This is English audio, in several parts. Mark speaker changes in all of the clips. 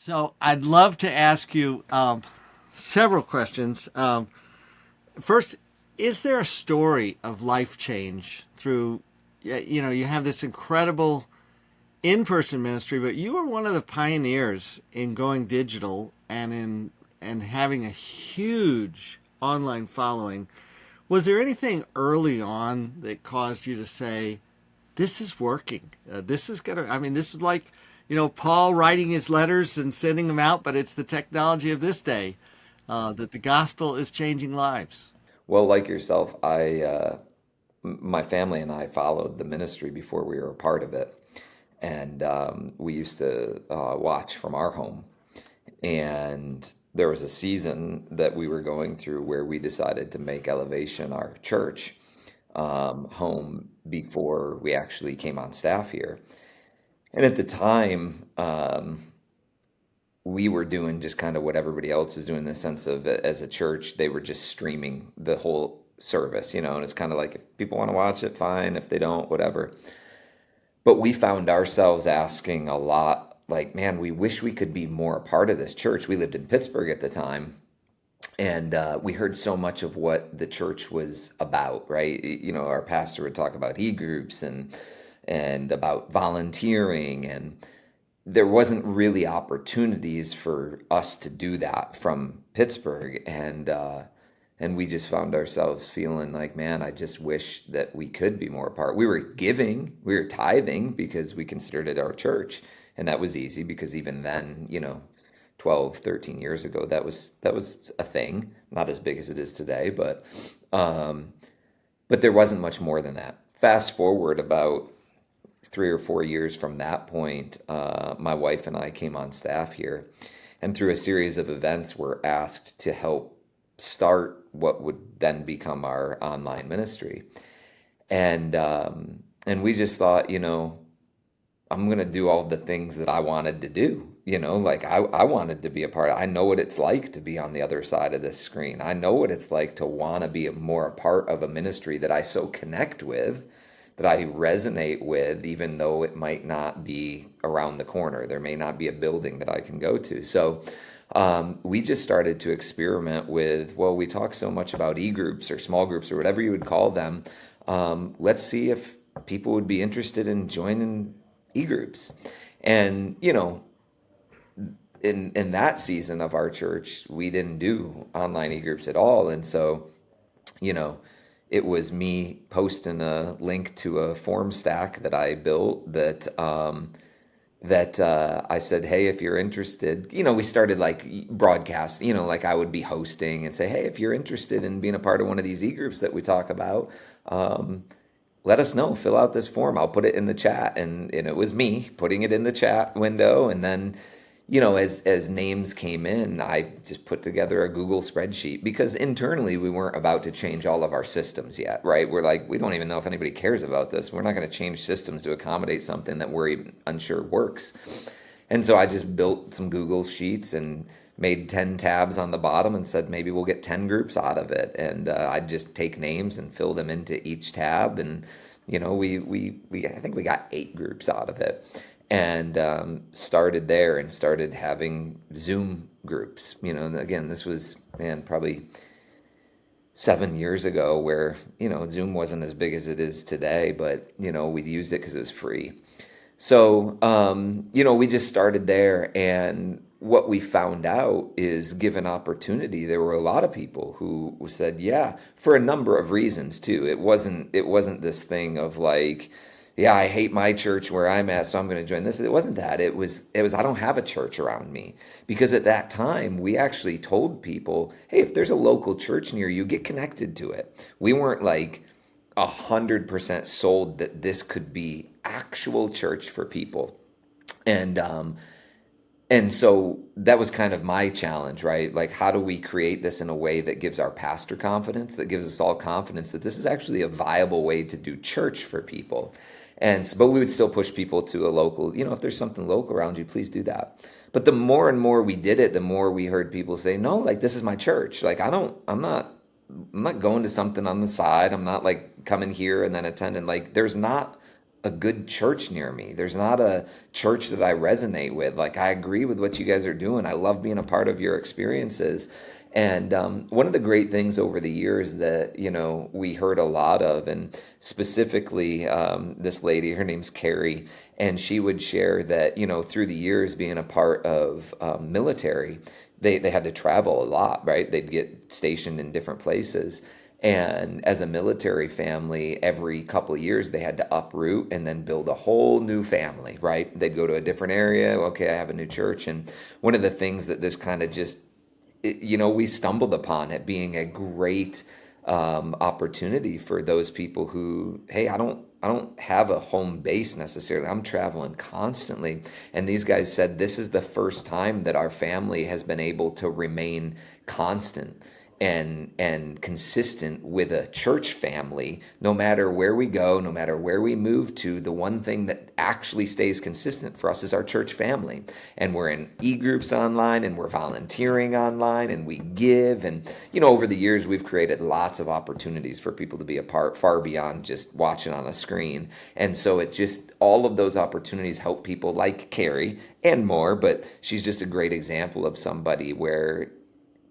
Speaker 1: So I'd love to ask you several questions. First, is there a story of life change through, you have this incredible in-person ministry, but you were one of the pioneers in going digital and having a huge online following. Was there anything early on that caused you to say, this is working? This is gonna. I mean, this is like, Paul writing his letters and sending them out, but it's the technology of this day that the gospel is changing lives.
Speaker 2: Well, like yourself, my family and I followed the ministry before we were a part of it, and we used to watch from our home. And there was a season that we were going through where we decided to make Elevation our church home before we actually came on staff here. And at the time, we were doing just kind of what everybody else was doing in the sense of as a church, they were just streaming the whole service, and it's kind of like if people want to watch it, fine. If they don't, whatever. But we found ourselves asking a lot, like, man, we wish we could be more a part of this church. We lived in Pittsburgh at the time, and we heard so much of what the church was about, right? Our pastor would talk about e-groups and about volunteering, and there wasn't really opportunities for us to do that from Pittsburgh, and we just found ourselves feeling like, man, I just wish that we could be more a part. We were giving, we were tithing because we considered it our church, and that was easy because even then, 12, 13 years ago, that was a thing, not as big as it is today, um, but there wasn't much more than that. Fast forward about 3 or 4 years from that point, my wife and I came on staff here, and through a series of events, were asked to help start what would then become our online ministry. And we just thought, I'm going to do all the things that I wanted to do. Like I wanted to be a part. I know what it's like to be on the other side of this screen. I know what it's like to want to be more a part of a ministry that I so connect with, that I resonate with, even though it might not be around the corner. There may not be a building that I can go to. So we just started to experiment with, well, we talk so much about e-groups or small groups or whatever you would call them. Let's see if people would be interested in joining e-groups. And, in that season of our church, we didn't do online e-groups at all. And so, you know, it was me posting a link to a form stack that I built that I said, hey, if you're interested, we started like broadcast, like I would be hosting and say, hey, if you're interested in being a part of one of these e-groups that we talk about, let us know, fill out this form. I'll put it in the chat. And it was me putting it in the chat window. And then, as names came in, I just put together a Google spreadsheet because internally we weren't about to change all of our systems yet, right? We're like, we don't even know if anybody cares about this. We're not going to change systems to accommodate something that we're even unsure works. And so I just built some Google sheets and made 10 tabs on the bottom and said maybe we'll get 10 groups out of it. And I'd just take names and fill them into each tab. And, we I think we got 8 groups out of it. And started there and started having Zoom groups. And again, this was, man, probably 7 years ago where, Zoom wasn't as big as it is today, but, we used it because it was free. So, we just started there, and what we found out is, given opportunity, there were a lot of people who said, yeah, for a number of reasons too. It wasn't this thing of like, yeah, I hate my church where I'm at, so I'm going to join this. It wasn't that. It was I don't have a church around me, because at that time we actually told people, hey, if there's a local church near you, get connected to it. We weren't like 100% sold that this could be actual church for people. And um, and so that was kind of my challenge, right? Like, how do we create this in a way that gives our pastor confidence, that gives us all confidence that this is actually a viable way to do church for people? But we would still push people to a local, if there's something local around you, please do that. But the more and more we did it, the more we heard people say, no, like, this is my church. Like, I'm not going to something on the side. I'm not like coming here and then attending. Like, there's not a good church near me. There's not a church that I resonate with. Like, I agree with what you guys are doing. I love being a part of your experiences. And one of the great things over the years that, we heard a lot of, and specifically this lady, her name's Carrie, and she would share that, through the years being a part of military, they had to travel a lot, right? They'd get stationed in different places. And as a military family, every couple of years they had to uproot and then build a whole new family, right? They'd go to a different area. Okay, I have a new church. And one of the things that this kind of just, we stumbled upon it being a great opportunity for those people who, hey, I don't have a home base necessarily. I'm traveling constantly. And these guys said this is the first time that our family has been able to remain constant and consistent with a church family. No matter where we go, no matter where we move to, the one thing that actually stays consistent for us is our church family. And we're in e-groups online, and we're volunteering online, and we give. And over the years we've created lots of opportunities for people to be a part, far beyond just watching on a screen. And so it just, all of those opportunities help people like Carrie and more. But she's just a great example of somebody where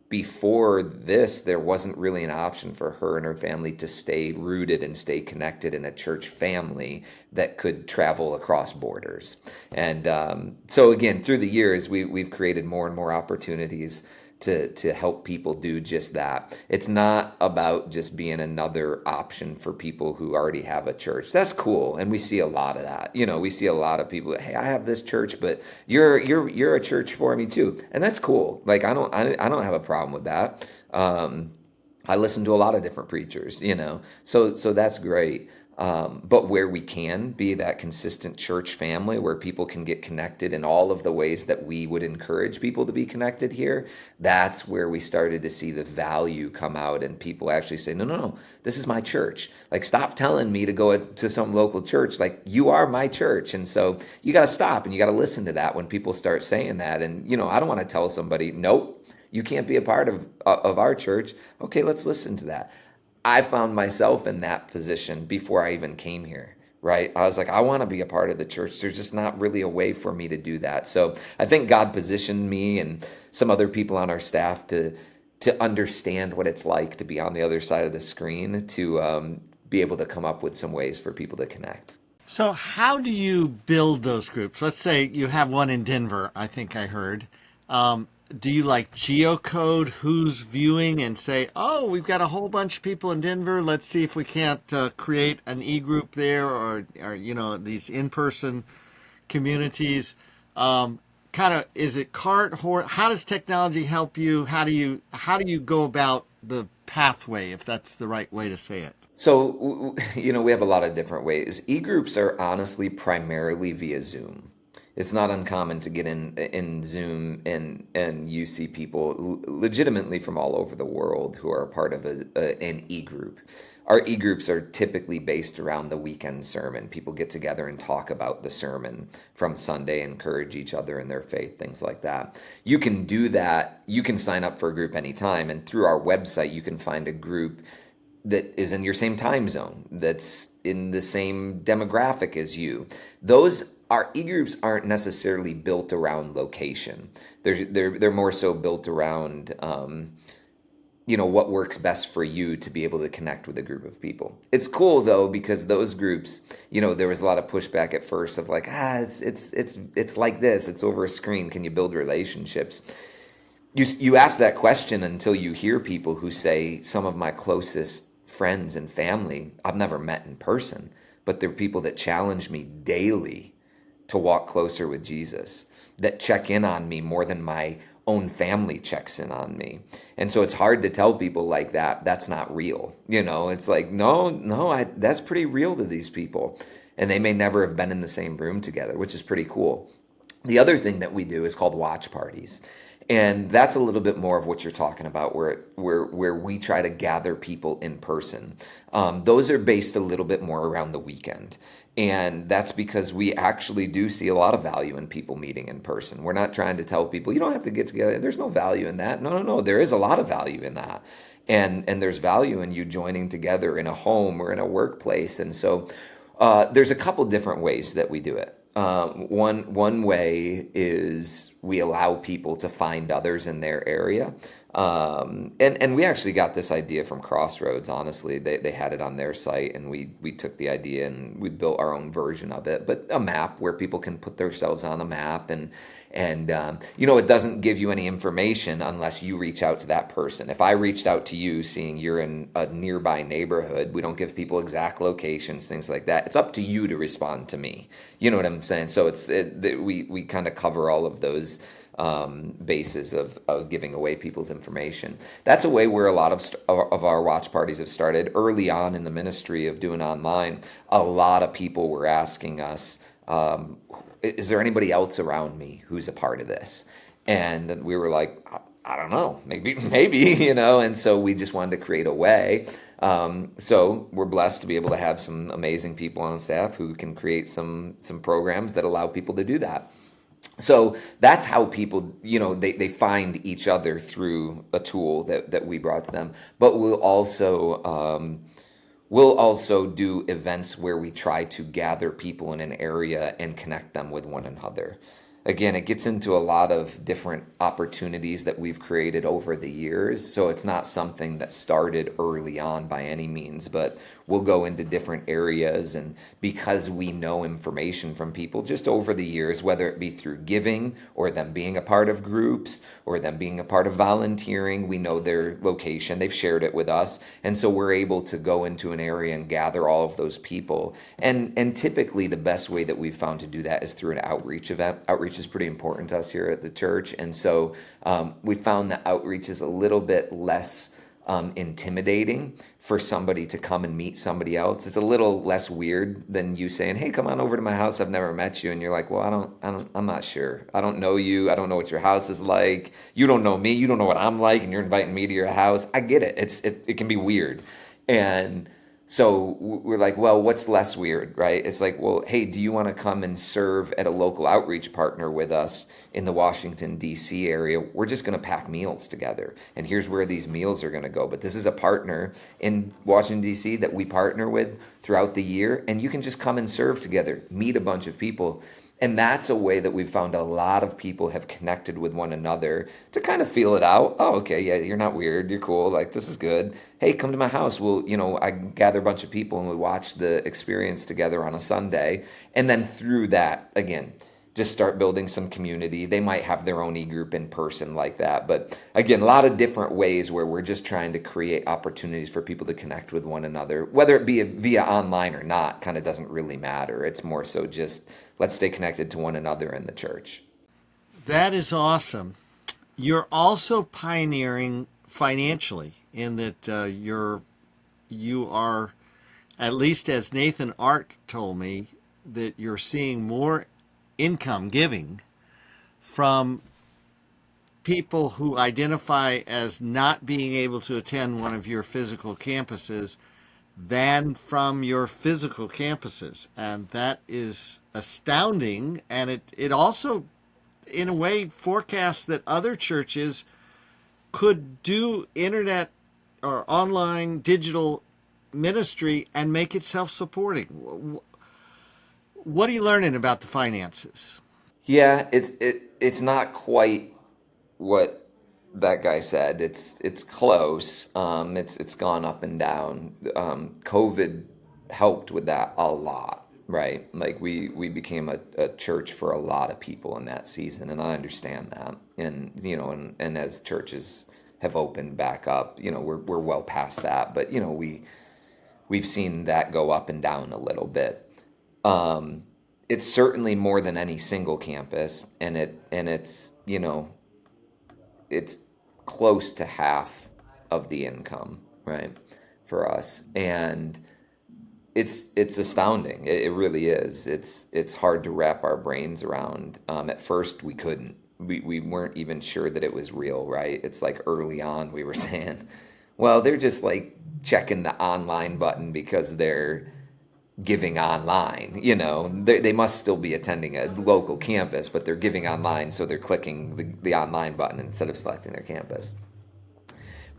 Speaker 2: before this, there wasn't really an option for her and her family to stay rooted and stay connected in a church family that could travel across borders. And so again, through the years, we've created more and more opportunities to help people do just that. It's not about just being another option for people who already have a church. That's cool, and we see a lot of that. We see a lot of people. Hey, I have this church, but you're a church for me too, and that's cool. Like I don't have a problem with that. I listen to a lot of different preachers, so that's great. But where we can be that consistent church family where people can get connected in all of the ways that we would encourage people to be connected here, that's where we started to see the value come out and people actually say, no, no, no, this is my church. Like, stop telling me to go to some local church. Like, you are my church. And so you got to stop and you got to listen to that when people start saying that. And, I don't want to tell somebody, nope, you can't be a part of our church. Okay, let's listen to that. I found myself in that position before I even came here, right? I was like, I want to be a part of the church. There's just not really a way for me to do that. So I think God positioned me and some other people on our staff to understand what it's like to be on the other side of the screen, to be able to come up with some ways for people to connect.
Speaker 1: So how do you build those groups? Let's say you have one in Denver, I think I heard. Do you like geocode who's viewing and say, oh, we've got a whole bunch of people in Denver. Let's see if we can't create an e-group there, or these in-person communities. Kind of, is it cart horse? How does technology help you? How do you go about the pathway, if that's the right way to say it?
Speaker 2: So, we have a lot of different ways. E-groups are honestly primarily via Zoom. It's not uncommon to get in Zoom and you see people legitimately from all over the world who are a part of an e-group. Our e-groups are typically based around the weekend sermon. People get together and talk about the sermon from Sunday, encourage each other in their faith, things like that. You can do that. You can sign up for a group anytime, and through our website, you can find a group that is in your same time zone, that's in the same demographic as you. Our e-groups aren't necessarily built around location. They're more so built around what works best for you to be able to connect with a group of people. It's cool though, because those groups, there was a lot of pushback at first of like, it's like this, it's over a screen. Can you build relationships? You ask that question until you hear people who say, some of my closest friends and family I've never met in person, but they're people that challenge me daily to walk closer with Jesus, that check in on me more than my own family checks in on me. And so it's hard to tell people like that, that's not real. It's like, no, that's pretty real to these people. And they may never have been in the same room together, which is pretty cool. The other thing that we do is called watch parties. And that's a little bit more of what you're talking about, where we try to gather people in person. Those are based a little bit more around the weekend. And that's because we actually do see a lot of value in people meeting in person. We're not trying to tell people, you don't have to get together. There's no value in that. No. There is a lot of value in that. And there's value in you joining together in a home or in a workplace. And so There's a couple different ways that we do it. One way is we allow people to find others in their area. And we actually got this idea from Crossroads, honestly. They had it on their site, and we took the idea and we built our own version of it. But a map where people can put themselves on a map, and it doesn't give you any information unless you reach out to that person. If I reached out to you, seeing you're in a nearby neighborhood, we don't give people exact locations, things like that. It's up to you to respond to me. You know what I'm saying? So we kind of cover all of those basis of giving away people's information. That's a way where a lot of our watch parties have started early on in the ministry of doing online. A lot of people were asking us, is there anybody else around me who's a part of this? And we were like, I don't know, maybe, and so we just wanted to create a way. So we're blessed to be able to have some amazing people on staff who can create some programs that allow people to do that. So that's how people, they find each other through a tool that we brought to them. But we'll also do events where we try to gather people in an area and connect them with one another. Again, it gets into a lot of different opportunities that we've created over the years. So it's not something that started early on by any means, but we'll go into different areas. And because we know information from people just over the years, whether it be through giving or them being a part of groups or them being a part of volunteering, we know their location. They've shared it with us. And so we're able to go into an area and gather all of those people. And typically the best way that we've found to do that is through an outreach event. Outreach is pretty important to us here at the church. And so we found that outreach is a little bit less intimidating for somebody to come and meet somebody else. It's a little less weird than you saying, "Hey, come on over to my house. I've never met you." And you're like, "Well, I'm not sure. I don't know you. I don't know what your house is like. You don't know me. You don't know what I'm like. And you're inviting me to your house." I get it. It can be weird. And so we're like, well, what's less weird, right? It's like, well, hey, do you want to come and serve at a local outreach partner with us in the Washington, D.C. area? We're just going to pack meals together. And here's where these meals are going to go. But this is a partner in Washington, D.C. that we partner with throughout the year. And you can just come and serve together, meet a bunch of people. And that's a way that we've found a lot of people have connected with one another to kind of feel it out. Oh, okay, yeah, you're not weird. You're cool. Like, this is good. Hey, come to my house. I gather a bunch of people and we watch the experience together on a Sunday. And then through that, again, just start building some community. They might have their own e-group in person like that. But again, a lot of different ways where we're just trying to create opportunities for people to connect with one another, whether it be via online or not, kind of doesn't really matter. It's more so just let's stay connected to one another in the church.
Speaker 1: That is awesome. You're also pioneering financially in that you are, at least as Nathan Art told me, that you're seeing more income giving from people who identify as not being able to attend one of your physical campuses than from your physical campuses. And that is astounding. And it also, in a way, forecasts that other churches could do internet or online digital ministry and make it self-supporting. What are you learning about the finances?
Speaker 2: Yeah, it's not quite what that guy said. It's close. It's gone up and down. COVID helped with that a lot, right? Like we became a church for a lot of people in that season, and I understand that. And and as churches have opened back up, we're well past that. But we've seen that go up and down a little bit. It's certainly more than any single campus, and it's close to half of the income, right, for us. And it's astounding. It really is. It's hard to wrap our brains around. At first, we couldn't. We weren't even sure that it was real, right? It's like early on we were saying, well, they're just like checking the online button because they're giving online. They must still be attending a local campus, but they're giving online, so they're clicking the online button instead of selecting their campus.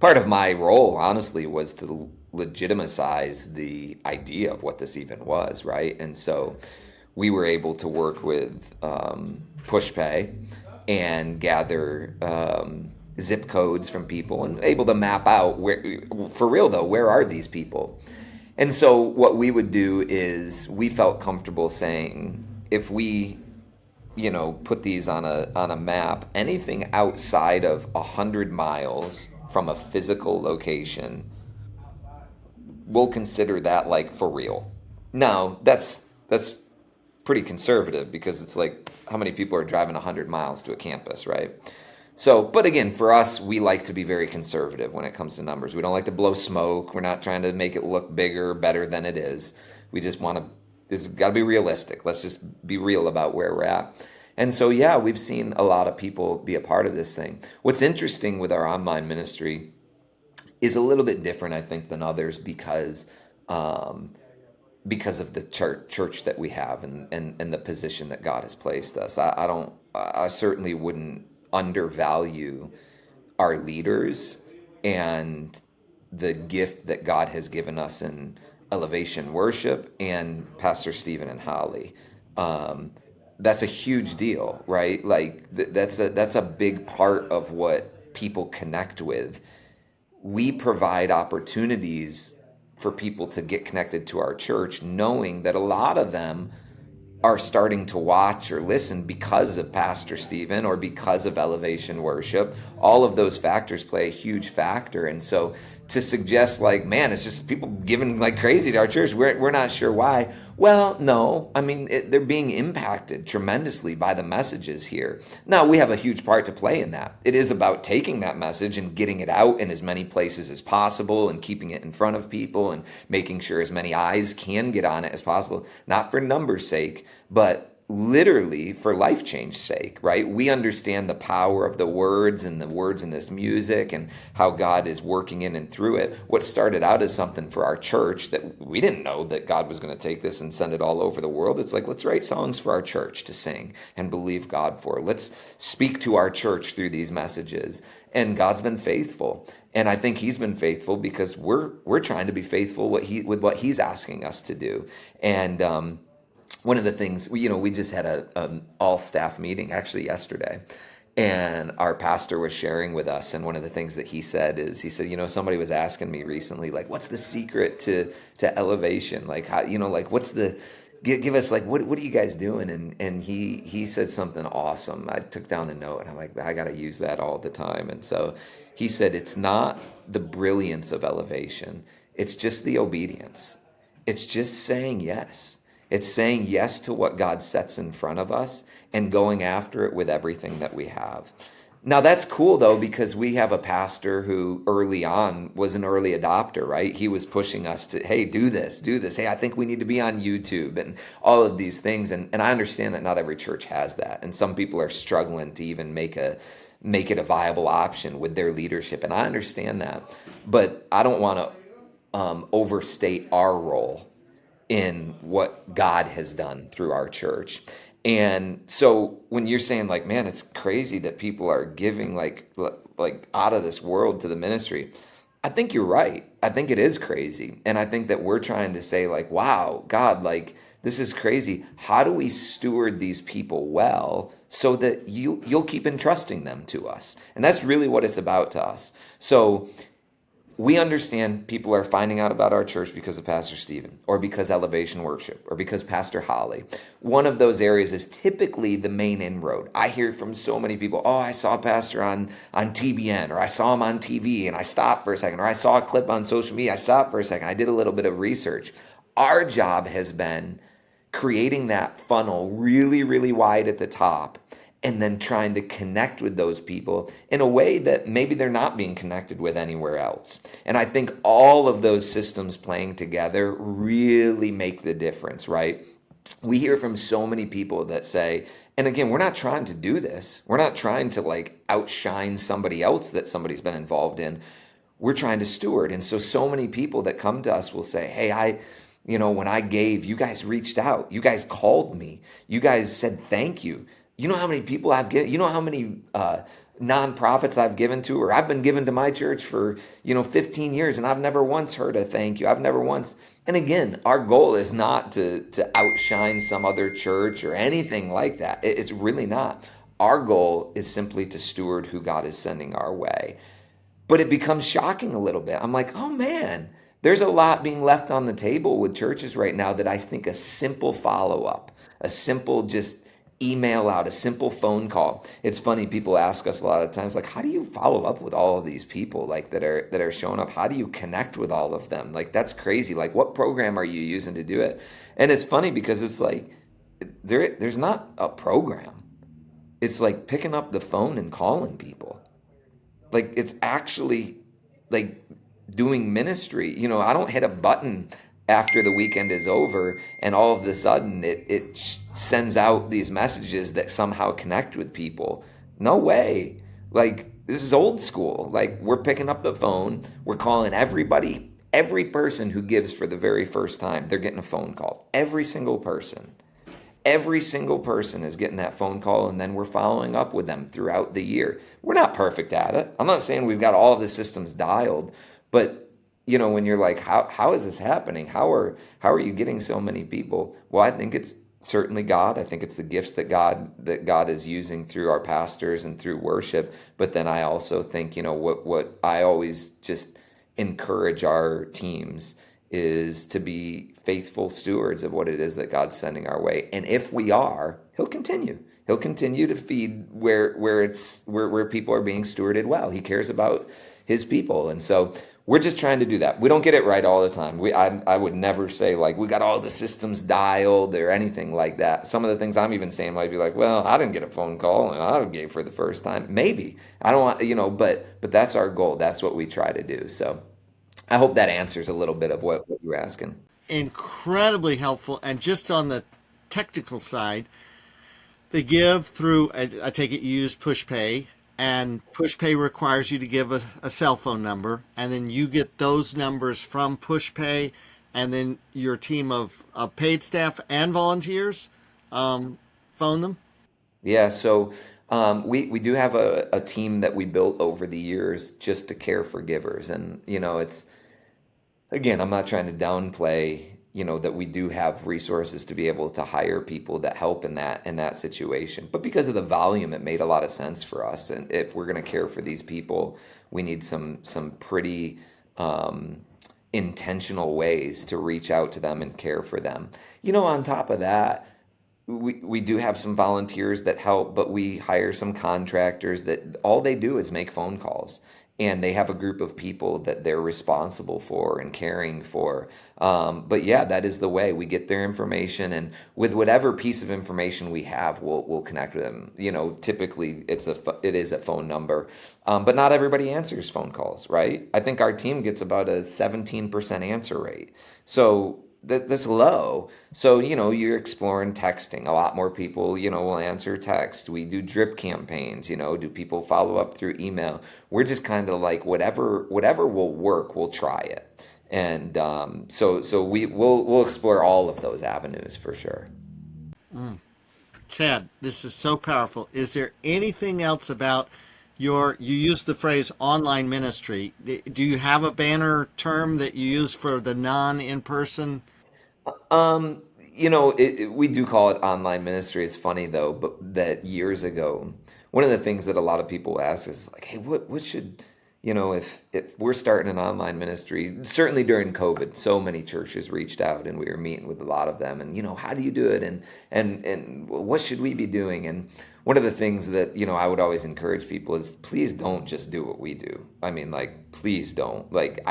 Speaker 2: Part of my role, honestly, was to legitimize the idea of what this even was, right? And so we were able to work with PushPay and gather zip codes from people and able to map out where, for real though, where are these people? And so what we would do is we felt comfortable saying if we put these on a map, anything outside of 100 miles from a physical location, we'll consider that like for real. Now, that's pretty conservative because it's like how many people are driving 100 miles to a campus, right? So, but again, for us, we like to be very conservative when it comes to numbers. We don't like to blow smoke. We're not trying to make it look bigger, better than it is. We just want to, it's got to be realistic. Let's just be real about where we're at. And so, yeah, we've seen a lot of people be a part of this thing. What's interesting with our online ministry is a little bit different, I think, than others um, because of the church that we have and the position that God has placed us. I certainly wouldn't undervalue our leaders and the gift that God has given us in elevation worship and Pastor Stephen and Holly. Um, that's a huge deal, right? Like that's a big part of what people connect with. We provide opportunities for people to get connected to our church, knowing that a lot of them are starting to watch or listen because of Pastor Stephen or because of elevation worship. All of those factors play a huge factor. And so to suggest like, man, it's just people giving like crazy to our church, we're not sure why. Well, no, I mean, they're being impacted tremendously by the messages here. Now, we have a huge part to play in that. It is about taking that message and getting it out in as many places as possible and keeping it in front of people and making sure as many eyes can get on it as possible, not for numbers' sake, but literally for life change sake, right? We understand the power of the words and the words in this music and how God is working in and through it. What started out as something for our church that we didn't know that God was going to take this and send it all over the world. It's like, let's write songs for our church to sing and believe God for. Let's speak to our church through these messages. And God's been faithful. And I think he's been faithful because we're trying to be faithful with what he's asking us to do. And one of the things we just had a all staff meeting actually yesterday, and our pastor was sharing with us, and one of the things that he said somebody was asking me recently, like, what's the secret to elevation, like how like what's the give us like what are you guys doing, and he said something awesome. I took down a note and I'm like, I got to use that all the time. And so he said, it's not the brilliance of elevation, it's just the obedience. It's just saying yes. It's saying yes to what God sets in front of us and going after it with everything that we have. Now that's cool though, because we have a pastor who early on was an early adopter, right? He was pushing us to, hey, do this. Hey, I think we need to be on YouTube and all of these things. And I understand that not every church has that. And some people are struggling to even make it a viable option with their leadership. And I understand that, but I don't want to overstate our role in what God has done through our church. And so when you're saying like, man, it's crazy that people are giving like out of this world to the ministry, I think you're right. I think it is crazy. And I think that we're trying to say like, wow, God, like this is crazy. How do we steward these people well so that you'll keep entrusting them to us? And that's really what it's about to us. So we understand people are finding out about our church because of Pastor Stephen or because Elevation Worship or because Pastor Holly. One of those areas is typically the main inroad. I hear from so many people, oh, I saw Pastor on TBN, or I saw him on TV and I stopped for a second, or I saw a clip on social media, I stopped for a second, I did a little bit of research. Our job has been creating that funnel really, really wide at the top and then trying to connect with those people in a way that maybe they're not being connected with anywhere else. And I think all of those systems playing together really make the difference, right? We hear from so many people that say, and again, we're not trying to do this. We're not trying to like outshine somebody else that somebody's been involved in. We're trying to steward. And so many people that come to us will say, hey, when I gave, you guys reached out. You guys called me. You guys said thank you. You know how many people I've given? You know how many nonprofits I've given to, or I've been given to my church for, 15 years and I've never once heard a thank you. I've never once. And again, our goal is not to outshine some other church or anything like that. It's really not. Our goal is simply to steward who God is sending our way. But it becomes shocking a little bit. I'm like, oh man, there's a lot being left on the table with churches right now that I think a simple follow up, a simple just email out, a simple phone call. It's funny, people ask us a lot of times, like, how do you follow up with all of these people like that are showing up? How do you connect with all of them? Like, that's crazy. Like, what program are you using to do it? And it's funny because it's like there's not a program. It's like picking up the phone and calling people. Like, it's actually like doing ministry. I don't hit a button after the weekend is over and all of a sudden it sends out these messages that somehow connect with people. No way. Like, this is old school. Like, we're picking up the phone, we're calling everybody, every person who gives for the very first time, they're getting a phone call. Every single person. Every single person is getting that phone call, and then we're following up with them throughout the year. We're not perfect at it. I'm not saying we've got all of the systems dialed, but when you're like, how is this happening? How are you getting so many people? Well, I think it's certainly God. I think it's the gifts that God is using through our pastors and through worship. But then I also think, what I always just encourage our teams is to be faithful stewards of what it is that God's sending our way. And if we are, he'll continue. He'll continue to feed where people are being stewarded well. He cares about his people. And so we're just trying to do that. We don't get it right all the time. I would never say like we got all the systems dialed or anything like that. Some of the things I'm even saying might be like, well, I didn't get a phone call and I gave for the first time. Maybe. I don't want, but that's our goal. That's what we try to do. So I hope that answers a little bit of what you were asking.
Speaker 1: Incredibly helpful. And just on the technical side, they give through, I take it you use PushPay, and PushPay requires you to give a cell phone number, and then you get those numbers from PushPay, and then your team of paid staff and volunteers phone them.
Speaker 2: Yeah, so we do have a team that we built over the years just to care for givers. And, it's, again, I'm not trying to downplay, that we do have resources to be able to hire people that help in that situation. But because of the volume, it made a lot of sense for us. And if we're going to care for these people, we need some pretty intentional ways to reach out to them and care for them. On top of that, we do have some volunteers that help, but we hire some contractors that all they do is make phone calls. And they have a group of people that they're responsible for and caring for. But yeah, that is the way we get their information, and with whatever piece of information we have, we'll connect with them. Typically it is a phone number, but not everybody answers phone calls, right? I think our team gets about a 17% answer rate, so that's low. So, you're exploring texting. A lot more people, will answer text. We do drip campaigns, do people follow up through email? We're just kind of like whatever will work, we'll try it. And so we'll explore all of those avenues for sure.
Speaker 1: Chad, this is so powerful. Is there anything else about you use the phrase online ministry? Do you have a banner term that you use for the non in person?
Speaker 2: We do call it online ministry. It's funny though, but that years ago, one of the things that a lot of people ask is like, hey, what should, if we're starting an online ministry, certainly during COVID, so many churches reached out and we were meeting with a lot of them and, how do you do it? And what should we be doing? And one of the things that, I would always encourage people is please don't just do what we do. I mean, like, please don't. Like,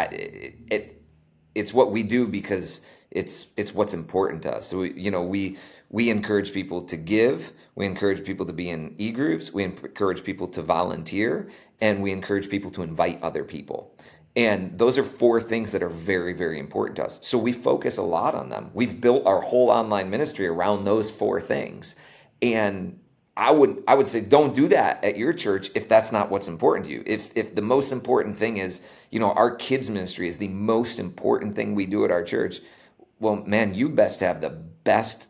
Speaker 2: it's what we do because it's what's important to us. So we encourage people to give, we encourage people to be in e-groups, we encourage people to volunteer, and we encourage people to invite other people. And those are four things that are very, very important to us. So we focus a lot on them. We've built our whole online ministry around those four things. And I would say don't do that at your church if that's not what's important to you. If the most important thing is, our kids ministry is the most important thing we do at our church, well, man, you best have the best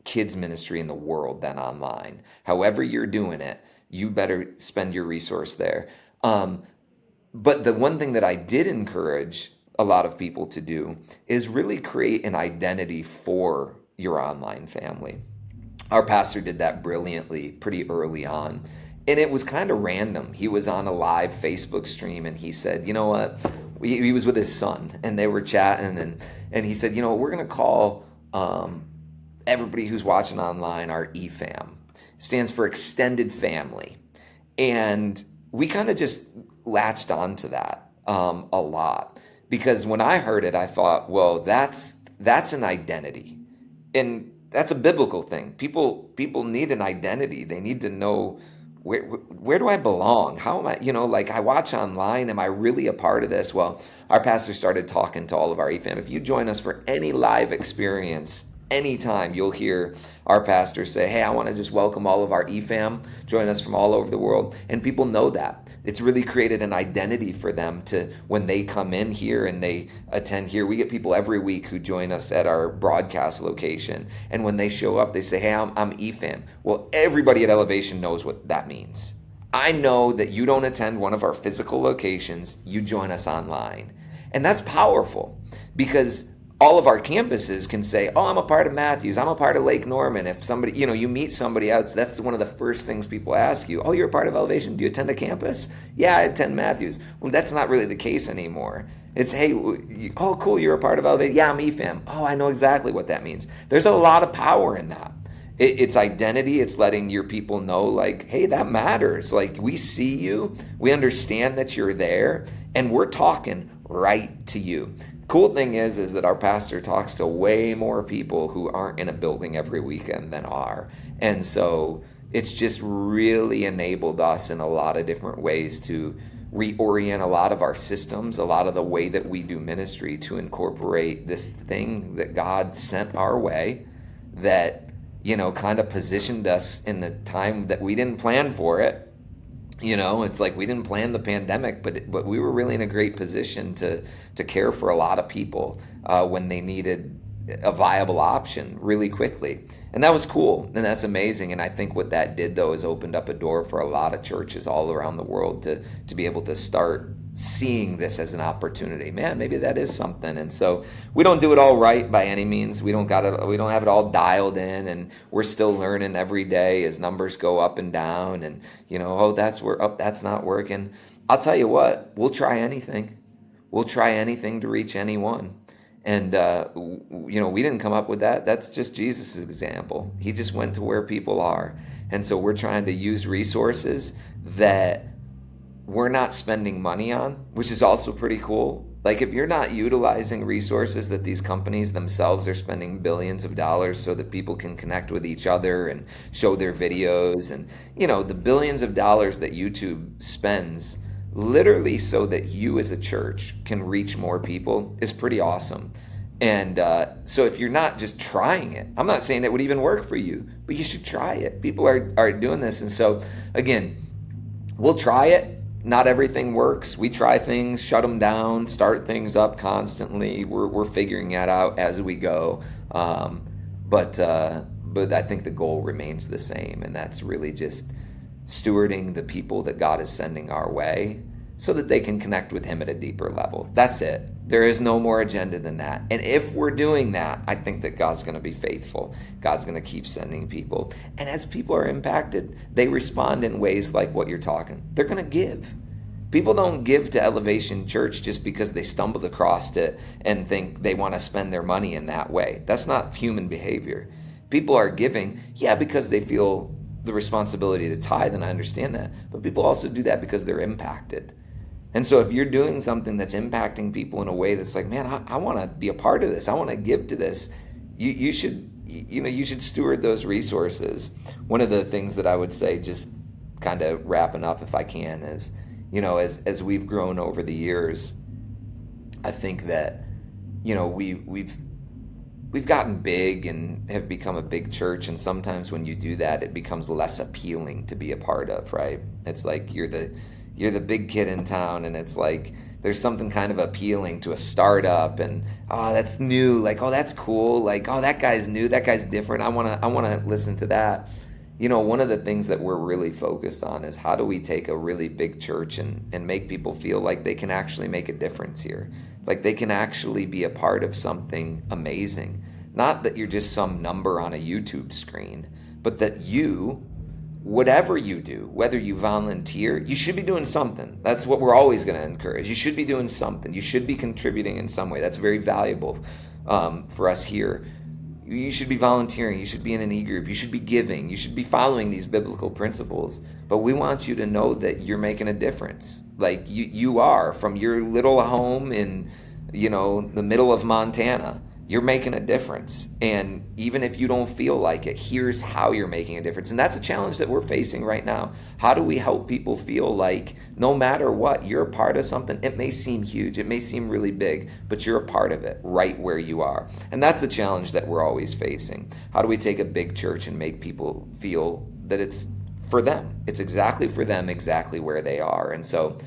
Speaker 2: kids ministry in the world then online. However you're doing it, you better spend your resource there. But the one thing that I did encourage a lot of people to do is really create an identity for your online family. Our pastor did that brilliantly pretty early on. And it was kind of random. He was on a live Facebook stream and he said, you know what? He was with his son and they were chatting and he said, you know, we're going to call everybody who's watching online our EFAM. It stands for Extended Family. And we kind of just latched onto that a lot. Because when I heard it, I thought, well, that's an identity. And that's a biblical thing. People need an identity. They need to know where do I belong? How am I, like I watch online, am I really a part of this? Well, our pastor started talking to all of our EFAM. If you join us for any live experience, anytime you'll hear our pastor say, hey, I want to just welcome all of our EFAM, join us from all over the world. And people know that. It's really created an identity for them to, when they come in here and they attend here, we get people every week who join us at our broadcast location. And when they show up, they say, hey, I'm EFAM. Well, everybody at Elevation knows what that means. I know that you don't attend one of our physical locations, you join us online. And that's powerful because all of our campuses can say, oh, I'm a part of Matthews, I'm a part of Lake Norman. If somebody, you meet somebody else, that's one of the first things people ask you. Oh, you're a part of Elevation. Do you attend a campus? Yeah, I attend Matthews. Well, that's not really the case anymore. It's, hey, oh, cool, you're a part of Elevation. Yeah, I'm EFAM. Oh, I know exactly what that means. There's a lot of power in that. It's identity. It's letting your people know, like, hey, that matters. Like, we see you. We understand that you're there. And we're talking right to you. Cool thing is that our pastor talks to way more people who aren't in a building every weekend than are. And so it's just really enabled us in a lot of different ways to reorient a lot of our systems, a lot of the way that we do ministry to incorporate this thing that God sent our way that, kind of positioned us in the time that we didn't plan for it. It's like we didn't plan the pandemic, but we were really in a great position to care for a lot of people when they needed a viable option really quickly. And that was cool, and that's amazing. And I think what that did, though, is opened up a door for a lot of churches all around the world to be able to start seeing this as an opportunity. Man, maybe that is something. And so we don't do it all right by any means. We don't have it all dialed in, and we're still learning every day as numbers go up and down. And that's not working. I'll tell you what, we'll try anything. We'll try anything to reach anyone. And we didn't come up with that. That's just Jesus' example. He just went to where people are. And so we're trying to use resources that we're not spending money on, which is also pretty cool. Like, if you're not utilizing resources that these companies themselves are spending billions of dollars so that people can connect with each other and show their videos, and the billions of dollars that YouTube spends literally so that you as a church can reach more people is pretty awesome. And so if you're not just trying it, I'm not saying it would even work for you, but you should try it. People are doing this. And so again, we'll try it. Not everything works. We try things, shut them down, start things up constantly. We're figuring that out as we go. But I think the goal remains the same, and that's really just stewarding the people that God is sending our way so that they can connect with Him at a deeper level. That's it. There is no more agenda than that. And if we're doing that, I think that God's going to be faithful. God's going to keep sending people. And as people are impacted, they respond in ways like what you're talking. They're going to give. People don't give to Elevation Church just because they stumbled across it and think they want to spend their money in that way. That's not human behavior. People are giving, because they feel the responsibility to tithe, and I understand that. But people also do that because they're impacted. And so if you're doing something that's impacting people in a way that's like, man, I want to be a part of this, I want to give to this, you should steward those resources. One of the things that I would say, just kind of wrapping up if I can, is, as we've grown over the years, I think that, we've gotten big and have become a big church, and sometimes when you do that, it becomes less appealing to be a part of, right? It's like you're the big kid in town, and it's like there's something kind of appealing to a startup, and that's new, like, that's cool, like, that guy's new, that guy's different, I want to listen to that. One of the things that we're really focused on is how do we take a really big church and make people feel like they can actually make a difference here? Like they can actually be a part of something amazing. Not that you're just some number on a YouTube screen, but that you, whatever you do, whether you volunteer, you should be doing something. That's what we're always going to encourage. You should be doing something. You should be contributing in some way. That's very valuable for us here. You should be volunteering. You should be in an e-group. You should be giving. You should be following these biblical principles. But we want you to know that you're making a difference. Like you are from your little home in, the middle of Montana. You're making a difference. And even if you don't feel like it, here's how you're making a difference. And that's a challenge that we're facing right now. How do we help people feel like no matter what, you're a part of something? It may seem huge, it may seem really big, but you're a part of it right where you are. And that's the challenge that we're always facing. How do we take a big church and make people feel that it's for them? It's exactly for them, exactly where they are. And so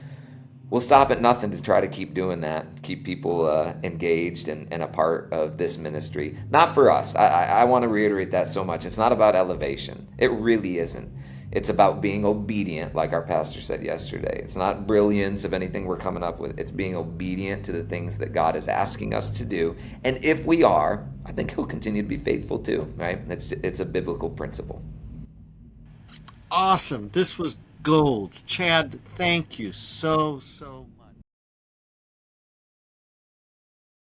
Speaker 2: we'll stop at nothing to try to keep doing that, keep people engaged and a part of this ministry. Not for us. I want to reiterate that so much. It's not about elevation. It really isn't. It's about being obedient, like our pastor said yesterday. It's not brilliance of anything we're coming up with. It's being obedient to the things that God is asking us to do. And if we are, I think he'll continue to be faithful too, right? It's a biblical principle.
Speaker 1: Awesome. This was gold. Chad, thank you so